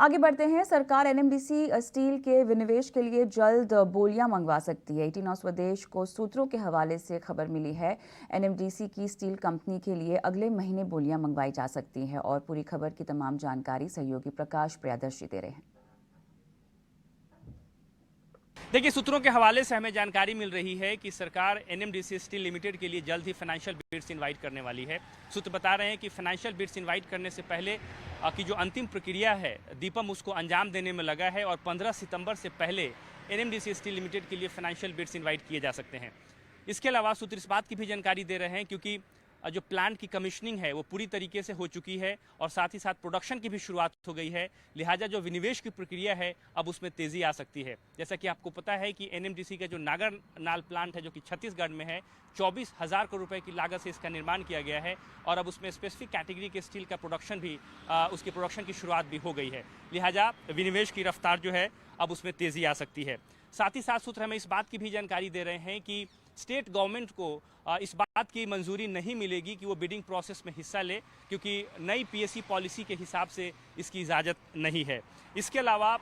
आगे बढ़ते हैं। सरकार एनएमडीसी स्टील के विनिवेश के लिए जल्द बोलियां मंगवा सकती है। 18 स्वदेश को सूत्रों के हवाले से खबर मिली है। एनएमडीसी की स्टील कंपनी के लिए अगले महीने बोलियां मंगवाई जा सकती हैं और पूरी खबर की तमाम जानकारी सहयोगी प्रकाश प्रियदर्शी दे रहे हैं। देखिए, सूत्रों के हवाले से हमें जानकारी मिल रही है कि सरकार एनएमडीसी स्टील लिमिटेड के लिए जल्द ही फाइनेंशियल बिड्स इनवाइट करने वाली है। सूत्र बता रहे हैं कि फाइनेंशियल बिड्स इनवाइट करने से पहले की जो अंतिम प्रक्रिया है, दीपम उसको अंजाम देने में लगा है और 15 सितंबर से पहले एनएमडीसी स्टील लिमिटेड के लिए फाइनेंशियल बिड्स इनवाइट किए जा सकते हैं। इसके अलावा सूत्र इस बात की भी जानकारी दे रहे हैं क्योंकि जो प्लांट की कमीशनिंग है वो पूरी तरीके से हो चुकी है और साथ ही साथ प्रोडक्शन की भी शुरुआत हो गई है, लिहाजा जो विनिवेश की प्रक्रिया है अब उसमें तेज़ी आ सकती है। जैसा कि आपको पता है कि एनएमडीसी का जो नागरनाल प्लांट है जो कि छत्तीसगढ़ में है, 24,000 करोड़ रुपए की लागत से इसका निर्माण किया गया है और अब उसमें स्पेसिफिक कैटेगरी के स्टील का प्रोडक्शन भी उसकी प्रोडक्शन की शुरुआत भी हो गई है, लिहाजा विनिवेश की रफ्तार जो है अब उसमें तेज़ी आ सकती है। साथ ही साथ सूत्र हमें इस बात की भी जानकारी दे रहे हैं कि स्टेट गवर्नमेंट को इस बात की मंजूरी नहीं मिलेगी कि वो बिडिंग प्रोसेस में हिस्सा ले, क्योंकि नई पीएससी पॉलिसी के हिसाब से इसकी इजाज़त नहीं है। इसके अलावा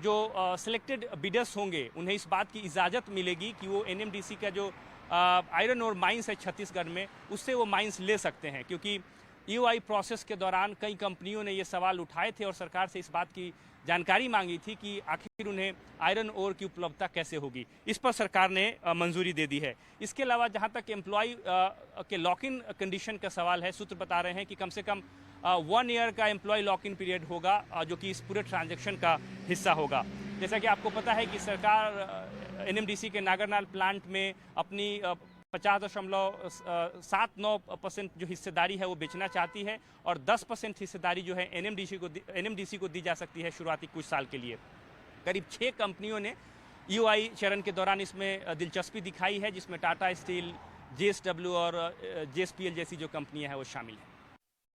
जो सिलेक्टेड बिडर्स होंगे उन्हें इस बात की इजाज़त मिलेगी कि वो एनएमडीसी का जो आयरन और माइंस है छत्तीसगढ़ में, उससे वो माइंस ले सकते हैं, क्योंकि ईओआई प्रोसेस के दौरान कई कंपनियों ने ये सवाल उठाए थे और सरकार से इस बात की जानकारी मांगी थी कि आखिर उन्हें आयरन ओर की उपलब्धता कैसे होगी। इस पर सरकार ने मंजूरी दे दी है। इसके अलावा जहां तक एम्प्लॉय के लॉक इन कंडीशन का सवाल है, सूत्र बता रहे हैं कि कम से कम 1 ईयर का एम्प्लॉय लॉक इन पीरियड होगा जो कि इस पूरे ट्रांजैक्शन का हिस्सा होगा। जैसा कि आपको पता है कि सरकार एनएमडीसी के नागरनाल प्लांट में अपनी 50.79% जो हिस्सेदारी है वो बेचना चाहती है और 10% हिस्सेदारी जो है एनएमडीसी को दी जा सकती है शुरुआती कुछ साल के लिए। करीब 6 कंपनियों ने ईओआई चरण के दौरान इसमें दिलचस्पी दिखाई है, जिसमें टाटा स्टील, जेएसडब्ल्यू और जेएसपीएल जैसी जो कंपनियां हैं वो शामिल हैं।